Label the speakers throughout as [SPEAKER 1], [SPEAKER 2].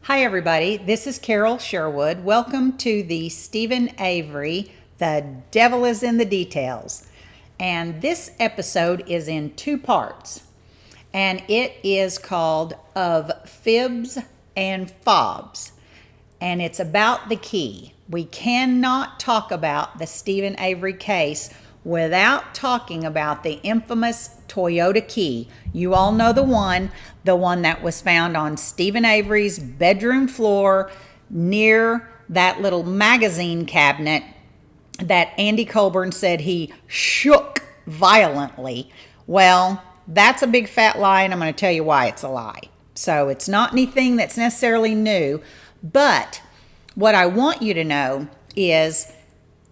[SPEAKER 1] Hi everybody, this is Carol Sherwood. Welcome to the Stephen Avery, The Devil is in the Details. And this episode is in two parts. And it is called Of Fibs and Fobs. And it's about the key. We cannot talk about the Stephen Avery case without talking about the infamous Toyota key. You all know the one that was found on Stephen Avery's bedroom floor near that little magazine cabinet that Andy Colborn said he shook violently. Well, that's a big fat lie, and I'm going to tell you why it's a lie. So it's not anything that's necessarily new, but what I want you to know is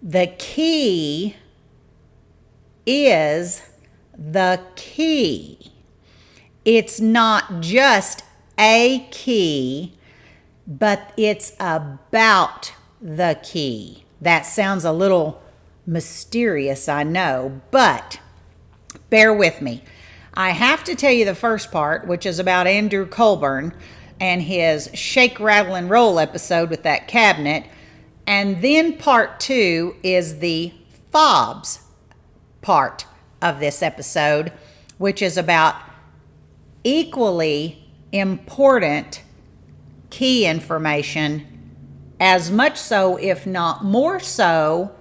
[SPEAKER 1] the key is the key. It's not just a key, but it's about the key. That sounds a little mysterious, I know, but bear with me. I have to tell you the first part, which is about Andrew Colborn and his shake, rattle, and roll episode with that cabinet. And then part two is the Fobs part of this episode, which is about equally important key information, as much so, if not more so,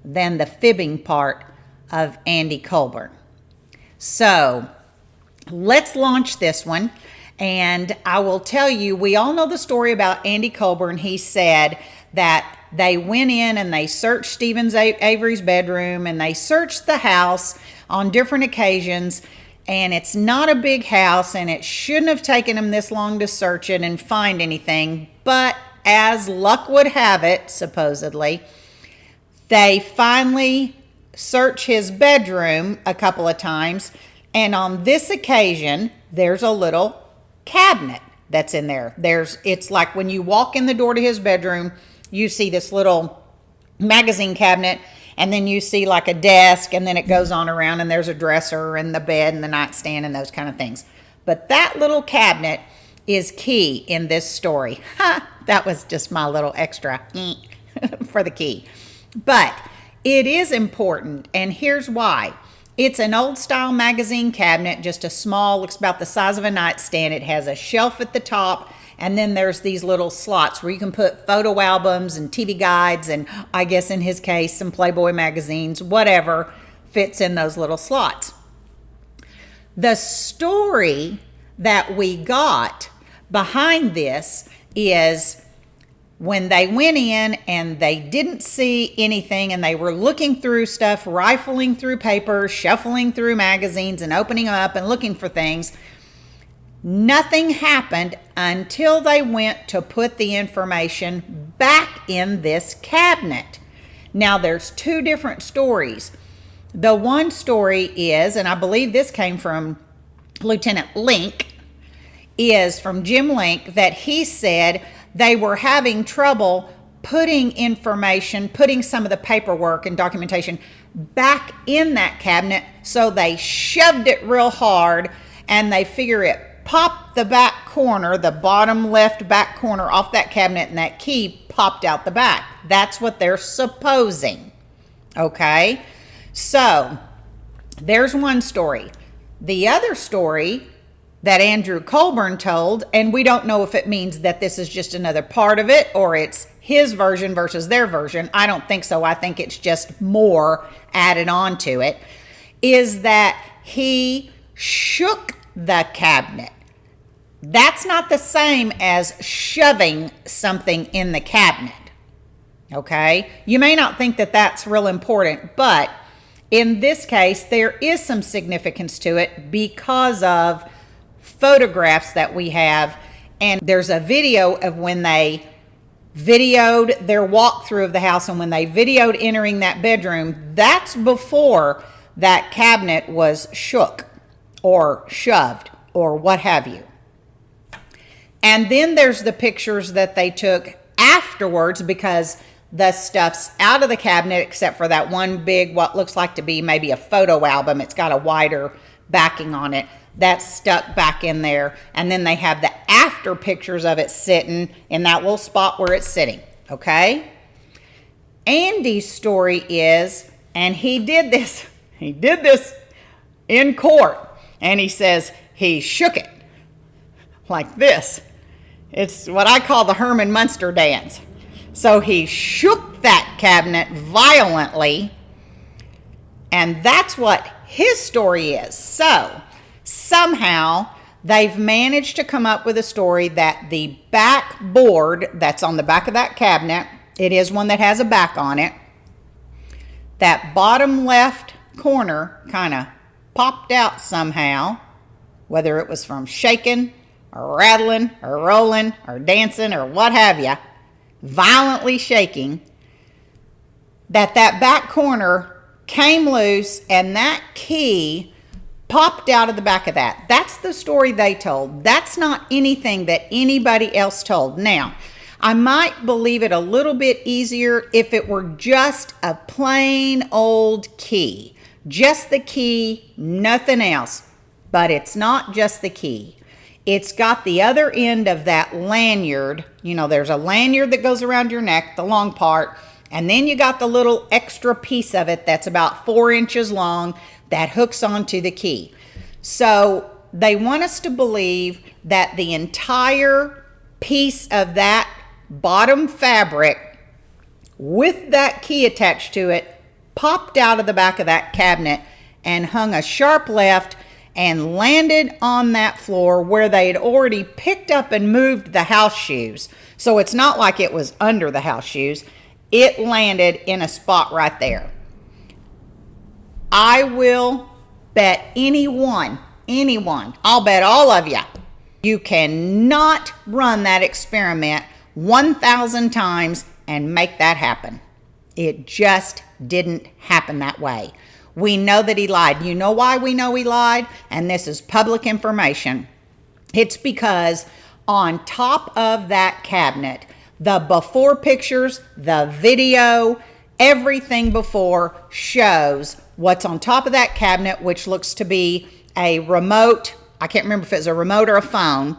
[SPEAKER 1] than the fibbing part of Andy Colborn. So let's launch this one. And I will tell you, we all know the story about Andy Colborn. He said that they went in and they searched Stephen Avery's bedroom and they searched the house on different occasions. And it's not a big house and it shouldn't have taken them this long to search it and find anything. But as luck would have it, supposedly, they finally searched his bedroom a couple of times. And on this occasion, there's a little cabinet that's in there. It's like when you walk in the door to his bedroom, you see this little magazine cabinet, and then you see like a desk, and then it goes on around, and there's a dresser and the bed and the nightstand and those kind of things. But that little cabinet is key in this story. That was just my little extra for the key. But it is important, and here's why. It's an old style magazine cabinet, just a small, looks about the size of a nightstand. It has a shelf at the top, and then there's these little slots where you can put photo albums and TV guides, and I guess in his case, some Playboy magazines, whatever fits in those little slots. The story that we got behind this is when they went in and they didn't see anything and they were looking through stuff, rifling through papers, shuffling through magazines and opening them up and looking for things, nothing happened until they went to put the information back in this cabinet. Now there's two different stories. The one story is, and I believe this came from Lieutenant Link, is from Jim Link, that he said they were having trouble putting some of the paperwork and documentation back in that cabinet, so they shoved it real hard, and they figure it popped the back corner, the bottom left back corner off that cabinet, and that key popped out the back. That's what they're supposing. Okay? So, there's one story. The other story that Andrew Colborn told, and we don't know if it means that this is just another part of it or it's his version versus their version. I don't think so. I think it's just more added on to it, is that he shook the cabinet. That's not the same as shoving something in the cabinet. Okay? You may not think that that's real important, but in this case, there is some significance to it because of photographs that we have, and there's a video of when they videoed their walkthrough of the house, and when they videoed entering that bedroom, that's before that cabinet was shook or shoved or what have you. And then there's the pictures that they took afterwards, because the stuff's out of the cabinet except for that one big, what looks like to be maybe a photo album. It's got a wider backing on it. That's stuck back in there. And then they have the after pictures of it sitting in that little spot where it's sitting, okay? Andy's story is, and he did this in court, and he says he shook it like this. It's what I call the Herman Munster dance. So he shook that cabinet violently, and that's what his story is. So somehow they've managed to come up with a story that the back board that's on the back of that cabinet, it is one that has a back on it, that bottom left corner kind of popped out somehow, whether it was from shaking or rattling or rolling or dancing or what have you, violently shaking, that back corner came loose and that key popped out of the back of that. That's the story they told. That's not anything that anybody else told. Now, I might believe it a little bit easier if it were just a plain old key. Just the key, nothing else. But it's not just the key. It's got the other end of that lanyard. You know, there's a lanyard that goes around your neck, the long part, and then you got the little extra piece of it that's about 4 inches long that hooks onto the key. So they want us to believe that the entire piece of that bottom fabric with that key attached to it popped out of the back of that cabinet and hung a sharp left and landed on that floor where they had already picked up and moved the house shoes. So it's not like it was under the house shoes. It landed in a spot right there. I will bet anyone, I'll bet all of you, you cannot run that experiment 1,000 times and make that happen. It just didn't happen that way. We know that he lied. You know why we know he lied? And this is public information. It's because on top of that cabinet, the before pictures, the video, everything before shows what's on top of that cabinet, which looks to be a remote. I can't remember if it's a remote or a phone.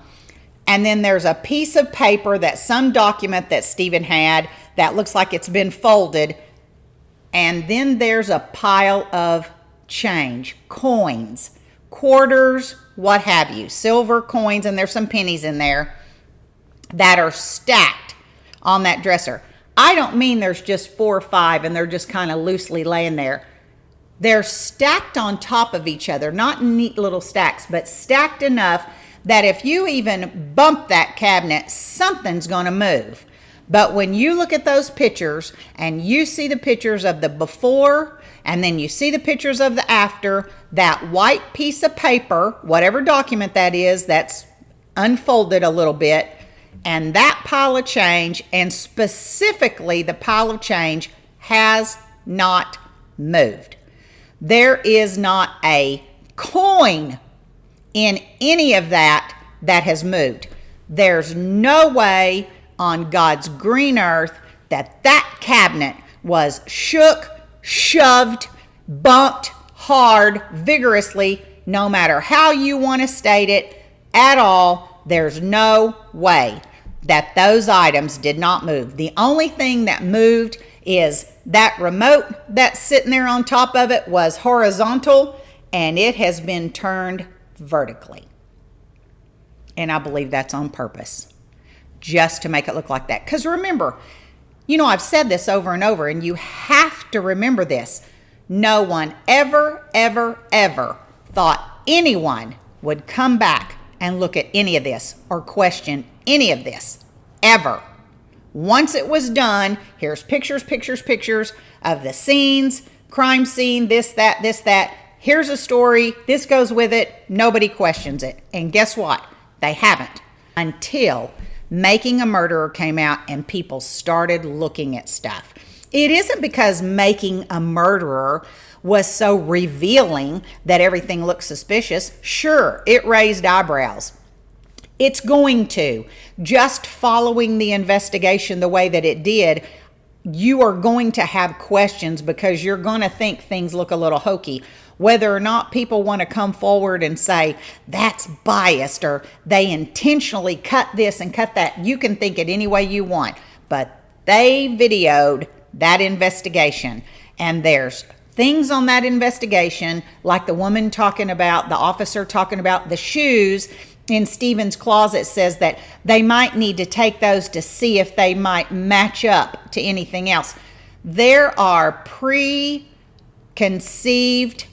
[SPEAKER 1] And then there's a piece of paper that some document that Stephen had that looks like it's been folded. And then there's a pile of change, coins, quarters, what have you, silver coins, and there's some pennies in there that are stacked on that dresser. I don't mean there's just 4 or 5 and they're just kind of loosely laying there. They're stacked on top of each other, not neat little stacks, but stacked enough that if you even bump that cabinet, something's going to move. But when you look at those pictures and you see the pictures of the before and then you see the pictures of the after, that white piece of paper, whatever document that is, that's unfolded a little bit, and that pile of change, and specifically the pile of change, has not moved. There is not a coin in any of that has moved. There's no way on God's green earth that cabinet was shook, shoved, bumped hard, vigorously, no matter how you want to state it at all. There's no way that those items did not move. The only thing that moved is that remote that's sitting there on top of it was horizontal, and it has been turned vertically. And I believe that's on purpose, just to make it look like that. Because remember, you know, I've said this over and over, and you have to remember this. No one ever thought anyone would come back and look at any of this or question any of this, ever. Once it was done, here's pictures of the scenes, crime scene, this, that. Here's a story. This goes with it. Nobody questions it. And guess what? They haven't until Making a Murderer came out and people started looking at stuff. It isn't because Making a Murderer was so revealing that everything looked suspicious. Sure, it raised eyebrows. It's going to. Just following the investigation the way that it did, you are going to have questions because you're going to think things look a little hokey. Whether or not people want to come forward and say that's biased or they intentionally cut this and cut that, you can think it any way you want. But they videoed that investigation, and there's things on that investigation, like the woman talking about, the officer talking about the shoes in Stephen's closet, says that they might need to take those to see if they might match up to anything else. There are preconceived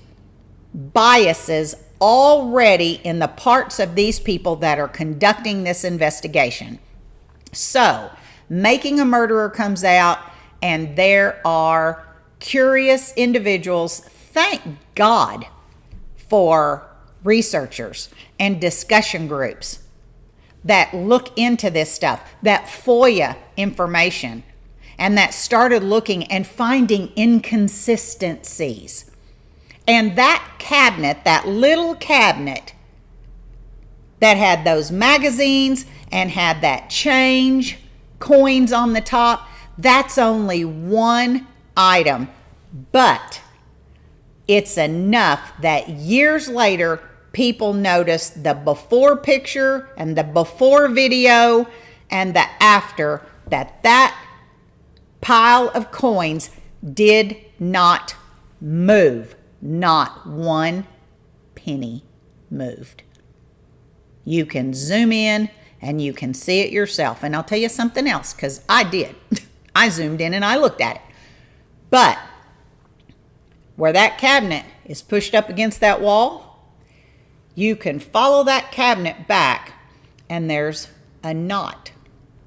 [SPEAKER 1] biases already in the parts of these people that are conducting this investigation. So, Making a Murderer comes out, and there are curious individuals. Thank God for researchers and discussion groups that look into this stuff, that FOIA information, and that started looking and finding inconsistencies. And that cabinet, that little cabinet that had those magazines and had that change coins on the top, that's only one item. But it's enough that years later, people notice the before picture and the before video and the after, that pile of coins did not move. Not one penny moved. You can zoom in and you can see it yourself. And I'll tell you something else, because I did. I zoomed in and I looked at it. But where that cabinet is pushed up against that wall, you can follow that cabinet back, and there's a knot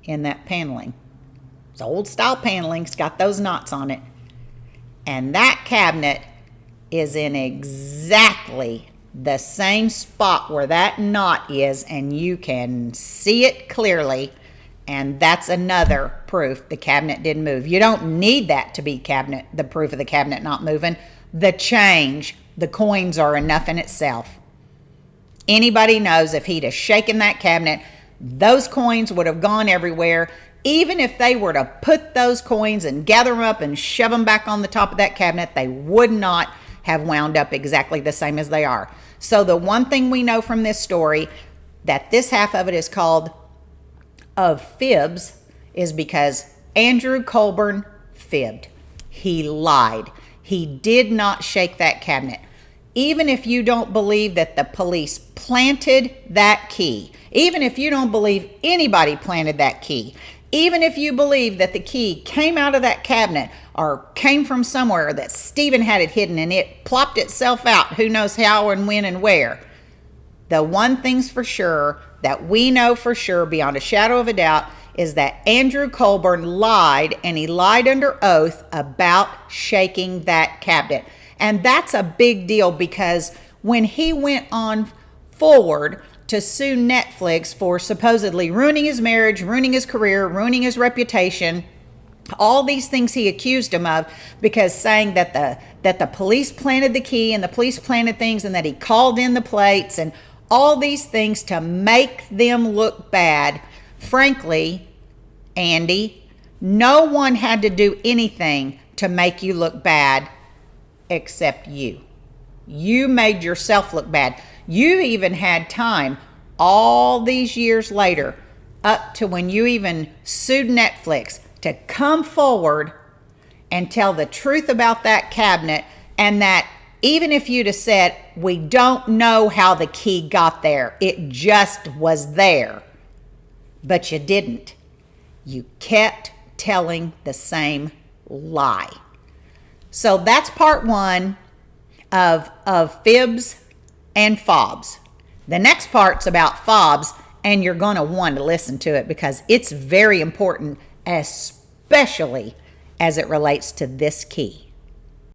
[SPEAKER 1] in that paneling. It's old style paneling. It's got those knots on it. And that cabinet is in exactly the same spot where that knot is, and you can see it clearly, and that's another proof the cabinet didn't move. You don't need that to be the proof of the cabinet not moving. The change, the coins are enough in itself. Anybody knows if he'd have shaken that cabinet, those coins would have gone everywhere. Even if they were to put those coins and gather them up and shove them back on the top of that cabinet, they would not have wound up exactly the same as they are. So the one thing we know from this story, that this half of it is called of Fibs, is because Andrew Colborn fibbed. He lied. He did not shake that cabinet. Even if you don't believe that the police planted that key, even if you don't believe anybody planted that key, even if you believe that the key came out of that cabinet or came from somewhere, that Stephen had it hidden and it plopped itself out, who knows how and when and where, the one thing's for sure that we know for sure beyond a shadow of a doubt is that Andrew Colborn lied, and he lied under oath about shaking that cabinet. And that's a big deal, because when he went on forward to sue Netflix for supposedly ruining his marriage, ruining his career, ruining his reputation, all these things he accused him of, because saying that the police planted the key and the police planted things and that he called in the plates and all these things to make them look bad. Frankly, Andy, no one had to do anything to make you look bad except you. You made yourself look bad. You even had time all these years later, up to when you even sued Netflix, to come forward and tell the truth about that cabinet, and that even if you'd have said, we don't know how the key got there, it just was there, but you didn't. You kept telling the same lie. So that's part one of Fibs and Fobs. The next part's about Fobs, and you're going to want to listen to it because it's very important, especially as it relates to this key.